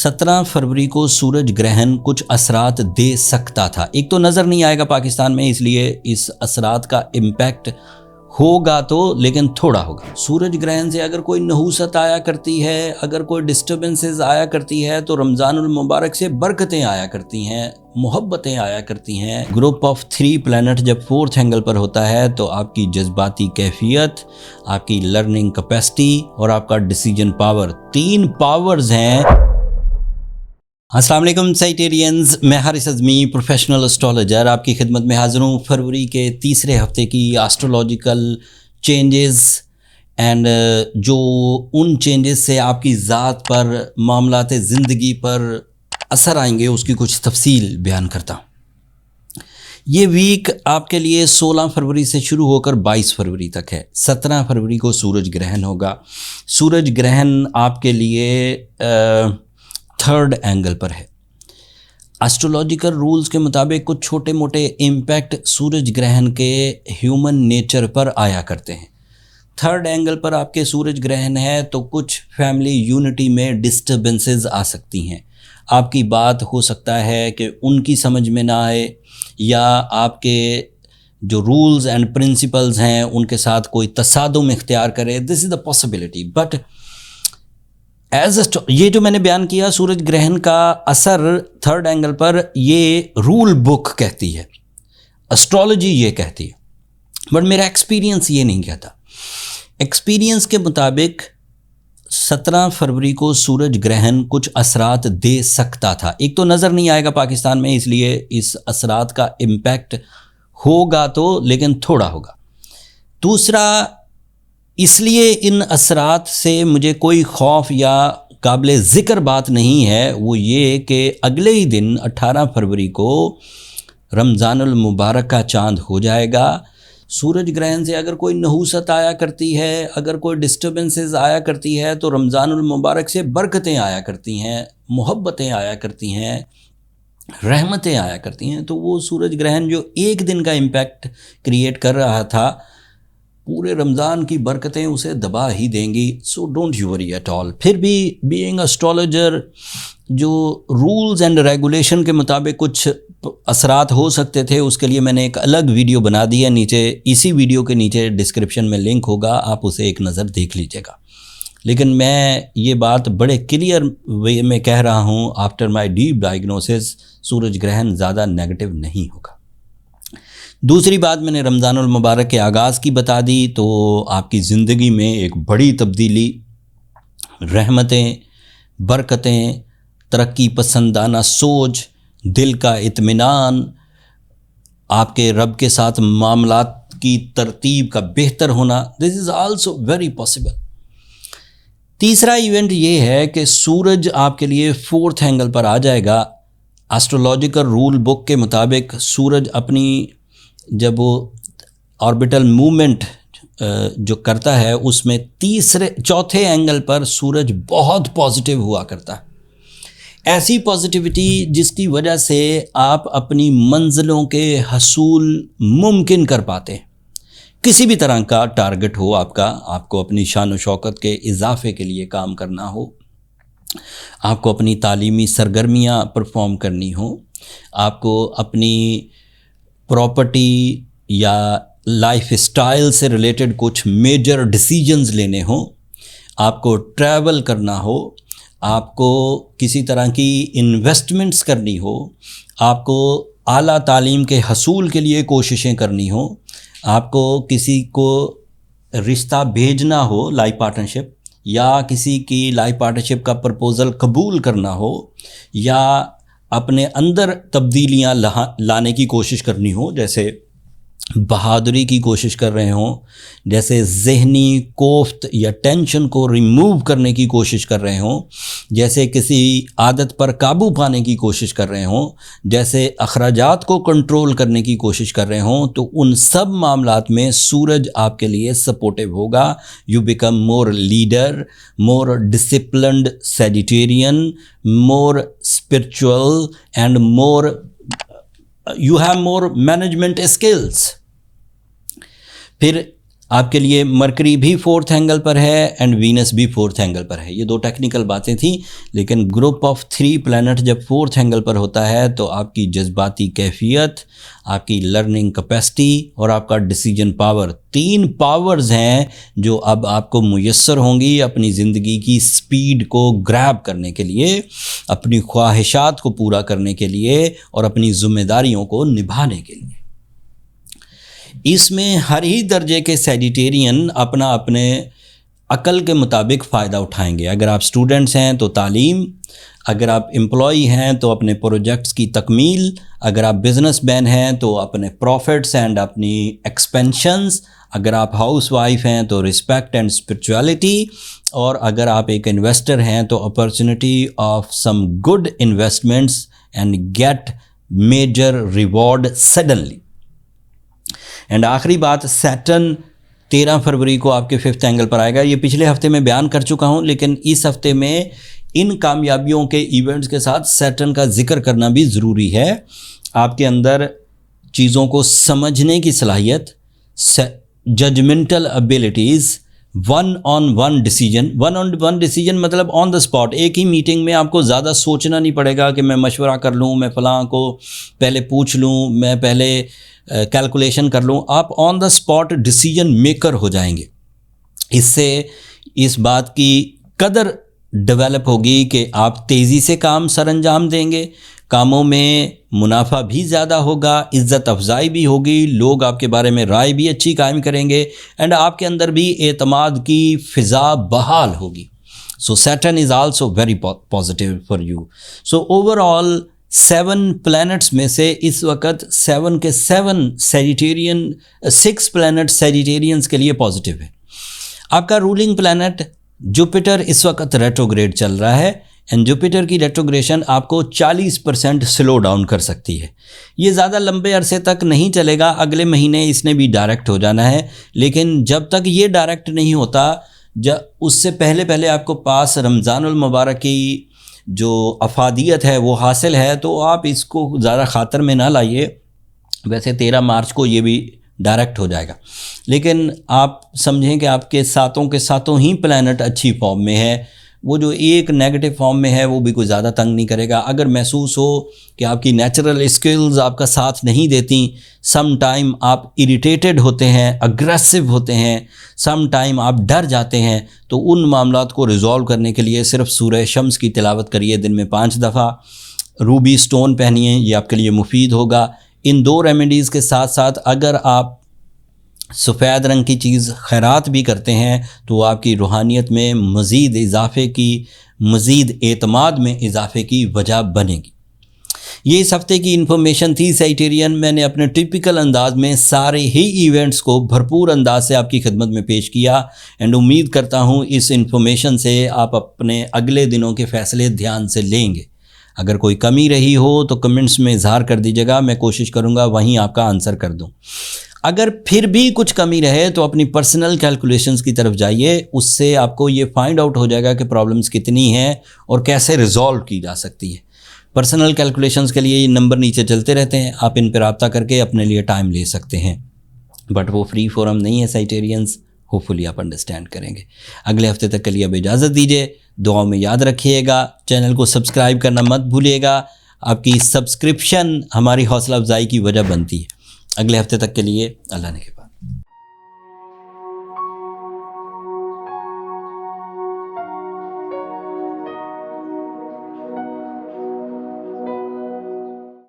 17 फरवरी को सूरज ग्रहण कुछ असरात दे सकता था। एक तो नज़र नहीं आएगा पाकिस्तान में, इसलिए इस असरात का इम्पैक्ट होगा तो, लेकिन थोड़ा होगा। सूरज ग्रहण से अगर कोई नहूसत आया करती है, अगर कोई डिस्टर्बेंसेस आया करती है, तो रमज़ानुल मुबारक से बरकतें आया करती हैं, मोहब्बतें आया करती हैं। ग्रुप ऑफ 3 प्लैनेट जब 4th एंगल पर होता है तो आपकी जज्बाती कैफियत, आपकी लर्निंग कैपेसिटी और आपका डिसीजन पावर, 3 पावर्स हैं। अस्सलाम वालेकुम साइटेरियंस, मैं हारिस अज़मी, प्रोफेशनल एस्ट्रोलॉजर, आपकी खिदमत में हाज़िर हूँ। फरवरी के तीसरे हफ्ते की एस्ट्रोलॉजिकल चेंजेस एंड जो उन चेंजेस से आपकी ज़ात पर, मामलात ज़िंदगी पर असर आएंगे, उसकी कुछ तफसील बयान करता हूँ। ये वीक आपके लिए 16 फरवरी से शुरू होकर 22 फरवरी तक है। 17 फरवरी को सूरज ग्रहण होगा। सूरज ग्रहण आपके लिए 3rd एंगल पर है। एस्ट्रोलॉजिकल रूल्स के मुताबिक कुछ छोटे मोटे इम्पैक्ट सूरज ग्रहण के ह्यूमन नेचर पर आया करते हैं। 3rd एंगल पर आपके सूरज ग्रहण है तो कुछ फैमिली यूनिटी में डिस्टर्बेंसेस आ सकती हैं। आपकी बात हो सकता है कि उनकी समझ में ना आए, या आपके जो रूल्स एंड प्रिंसिपल्स हैं उनके साथ कोई तसादुम इख्तियार करे। This is the possibility, but ये जो मैंने बयान किया सूरज ग्रहण का असर 3rd एंगल पर, ये रूल बुक कहती है, एस्ट्रोलॉजी ये कहती है, बट मेरा एक्सपीरियंस ये नहीं कहता। एक्सपीरियंस के मुताबिक 17 फरवरी को सूरज ग्रहण कुछ असरात दे सकता था। एक तो नज़र नहीं आएगा पाकिस्तान में, इसलिए इस असरात का इम्पैक्ट होगा तो, लेकिन थोड़ा होगा। दूसरा, इसलिए इन असरात से मुझे कोई खौफ या काबिल ज़िक्र बात नहीं है, वो ये कि अगले ही दिन 18 फरवरी को रमज़ानुल मुबारक का चाँद हो जाएगा। सूरज ग्रहण से अगर कोई नहूसत आया करती है, अगर कोई डिस्टर्बेंसेस आया करती है, तो रमज़ानुल मुबारक से बरकतें आया करती हैं, मोहब्बतें आया करती हैं, रहमतें आया करती हैं। तो वो सूरज ग्रहण जो एक दिन का इम्पैक्ट क्रिएट कर रहा था, पूरे रमज़ान की बरकतें उसे दबा ही देंगी। So don't you worry at all. फिर भी बीइंग एस्ट्रोलॉजर, जो रूल्स एंड रेगुलेशन के मुताबिक कुछ असरात हो सकते थे, उसके लिए मैंने एक अलग वीडियो बना दी है। नीचे, इसी वीडियो के नीचे डिस्क्रिप्शन में लिंक होगा, आप उसे एक नज़र देख लीजिएगा। लेकिन मैं ये बात बड़े क्लियर वे में कह रहा हूँ, आफ्टर माई डीप डायग्नोसिस सूरज ग्रहण ज़्यादा नेगेटिव नहीं होगा। दूसरी बात, मैंने रमज़ानुल मुबारक के आगाज़ की बता दी, तो आपकी ज़िंदगी में एक बड़ी तब्दीली, रहमतें, बरकतें, तरक्की पसंदाना सोच, दिल का इत्मीनान, आपके रब के साथ मामलात की तरतीब का बेहतर होना, this is also very possible. तीसरा इवेंट ये है कि सूरज आपके लिए 4th एंगल पर आ जाएगा। एस्ट्रोलॉजिकल रूल बुक के मुताबिक सूरज अपनी जब वो ऑर्बिटल मूवमेंट जो करता है, उसमें 4थे एंगल पर सूरज बहुत पॉजिटिव हुआ करता है। ऐसी पॉजिटिविटी जिसकी वजह से आप अपनी मंजिलों के हसूल मुमकिन कर पाते हैं। किसी भी तरह का टारगेट हो आपका, आपको अपनी शान व शौकत के इजाफे के लिए काम करना हो, आपको अपनी तालीमी सरगर्मियाँ परफॉर्म करनी हो, आपको अपनी प्रॉपर्टी या लाइफ स्टाइल से रिलेटेड कुछ मेजर डिसीजंस लेने हो, आपको ट्रैवल करना हो, आपको किसी तरह की इन्वेस्टमेंट्स करनी हो, आपको आला तालीम के हसूल के लिए कोशिशें करनी हो, आपको किसी को रिश्ता भेजना हो, लाइफ पार्टनरशिप, या किसी की लाइफ पार्टनरशिप का प्रपोज़ल कबूल करना हो, या अपने अंदर तब्दीलियां लाने की कोशिश करनी हो, जैसे बहादुरी की कोशिश कर रहे हों, जैसे ज़हनी कोफ्त या टेंशन को रिमूव करने की कोशिश कर रहे हों, जैसे किसी आदत पर काबू पाने की कोशिश कर रहे हों, जैसे अखराजात को कंट्रोल करने की कोशिश कर रहे हों, तो उन सब मामलात में सूरज आपके लिए सपोर्टिव होगा। You become more leader, more disciplined Sagittarian, more spiritual and more you have more management skills। फिर آپ کے لیے مرکری بھی 4th اینگل پر ہے اینڈ وینس بھی 4th اینگل پر ہے. یہ 2 ٹیکنیکل باتیں تھیں، لیکن گروپ آف 3 پلانٹ جب 4th اینگل پر ہوتا ہے تو آپ کی جذباتی کیفیت، آپ کی لرننگ کیپیسٹی اور آپ کا ڈیسیجن پاور، 3 پاورز ہیں جو اب آپ کو میسر ہوں گی اپنی زندگی کی سپیڈ کو گریب کرنے کے لیے، اپنی خواہشات کو پورا کرنے کے لیے اور اپنی ذمہ داریوں کو نبھانے کے لیے. اس میں ہر ہی درجے کے سیجیٹیرین اپنے عقل کے مطابق فائدہ اٹھائیں گے. اگر آپ سٹوڈنٹس ہیں تو تعلیم، اگر آپ امپلائی ہیں تو اپنے پروجیکٹس کی تکمیل، اگر آپ بزنس مین ہیں تو اپنے پروفٹس اینڈ اپنی ایکسپینشنز، اگر آپ ہاؤس وائف ہیں تو رسپیکٹ اینڈ اسپرچویلٹی، اور اگر آپ ایک انویسٹر ہیں تو opportunity of some good investments and get major reward suddenly. And آخری بات، سیٹرن 13 فروری کو آپ کے 5th اینگل پر آئے گا. یہ پچھلے ہفتے میں بیان کر چکا ہوں، لیکن اس ہفتے میں ان کامیابیوں کے ایونٹس کے ساتھ سیٹرن کا ذکر کرنا بھی ضروری ہے. آپ کے اندر چیزوں کو سمجھنے کی صلاحیت، judgmental abilities, one on one decision مطلب آن دا اسپاٹ. ایک ہی میٹنگ میں آپ کو زیادہ سوچنا نہیں پڑے گا کہ میں مشورہ کر لوں، میں فلاں کو پہلے پوچھ لوں، میں پہلے کیلکولیشن کر لوں. آپ آن دا اسپاٹ ڈیسیجن میکر ہو جائیں گے. اس سے اس بات کی قدر ڈیولپ ہوگی کہ آپ تیزی سے کام سر انجام دیں گے، کاموں میں منافع بھی زیادہ ہوگا، عزت افزائی بھی ہوگی، لوگ آپ کے بارے میں رائے بھی اچھی قائم کریں گے، اینڈ آپ کے اندر بھی اعتماد کی فضا بحال ہوگی. So Saturn is also very positive for you. So overall 7 planets میں سے اس وقت 7 کے 7 سیجیٹیرین، 6 پلانٹ سیجیٹیرینز کے لیے پازیٹیو ہے. آپ کا رولنگ پلانٹ جوپیٹر اس وقت ریٹروگریڈ چل رہا ہے، اینڈ جوپیٹر کی ریٹروگریشن آپ کو 40% سلو ڈاؤن کر سکتی ہے. یہ زیادہ لمبے عرصے تک نہیں چلے گا، اگلے مہینے اس نے بھی ڈائریکٹ ہو جانا ہے. لیکن جب تک یہ ڈائریکٹ نہیں ہوتا، اس سے پہلے آپ کو پاس رمضان المبارک کی جو افادیت ہے وہ حاصل ہے، تو آپ اس کو زیادہ خاطر میں نہ لائیے. ویسے 13 مارچ کو یہ بھی ڈائریکٹ ہو جائے گا، لیکن آپ سمجھیں کہ آپ کے ساتوں ہی پلانٹ اچھی فارم میں ہے. وہ جو ایک نیگیٹو فارم میں ہے وہ بھی کوئی زیادہ تنگ نہیں کرے گا. اگر محسوس ہو کہ آپ کی نیچرل اسکلز آپ کا ساتھ نہیں دیتی، سم ٹائم آپ اریٹیٹڈ ہوتے ہیں، اگریسو ہوتے ہیں، سم ٹائم آپ ڈر جاتے ہیں، تو ان معاملات کو ریزالو کرنے کے لیے صرف سورہ شمس کی تلاوت کریے دن میں 5 دفعہ. روبی سٹون پہنیے، یہ آپ کے لیے مفید ہوگا. ان 2 ریمیڈیز کے ساتھ ساتھ اگر آپ سفید رنگ کی چیز خیرات بھی کرتے ہیں تو آپ کی روحانیت میں مزید اضافے کی، مزید اعتماد میں اضافے کی وجہ بنے گی. یہ اس ہفتے کی انفارمیشن تھی سیجیٹیرین. میں نے اپنے ٹپیکل انداز میں سارے ہی ایونٹس کو بھرپور انداز سے آپ کی خدمت میں پیش کیا، اینڈ امید کرتا ہوں اس انفارمیشن سے آپ اپنے اگلے دنوں کے فیصلے دھیان سے لیں گے. اگر کوئی کمی رہی ہو تو کمنٹس میں اظہار کر دیجیے گا، میں کوشش کروں گا وہیں آپ کا آنسر کر دوں. اگر پھر بھی کچھ کمی رہے تو اپنی پرسنل کیلکولیشنز کی طرف جائیے، اس سے آپ کو یہ فائنڈ آؤٹ ہو جائے گا کہ پرابلمز کتنی ہیں اور کیسے ریزالو کی جا سکتی ہیں. پرسنل کیلکولیشنز کے لیے یہ نمبر نیچے چلتے رہتے ہیں، آپ ان پہ رابطہ کر کے اپنے لیے ٹائم لے سکتے ہیں، بٹ وہ فری فورم نہیں ہے سیجیٹیرینز. ہوپ فلی آپ انڈرسٹینڈ کریں گے. اگلے ہفتے تک کے لیے اب اجازت دیجیے. دعاؤں میں یاد رکھیے گا، چینل کو سبسکرائب کرنا مت بھولیے گا. آپ کی سبسکرپشن ہماری حوصلہ افزائی کی وجہ بنتی ہے. اگلے ہفتے تک کے لیے اللہ نے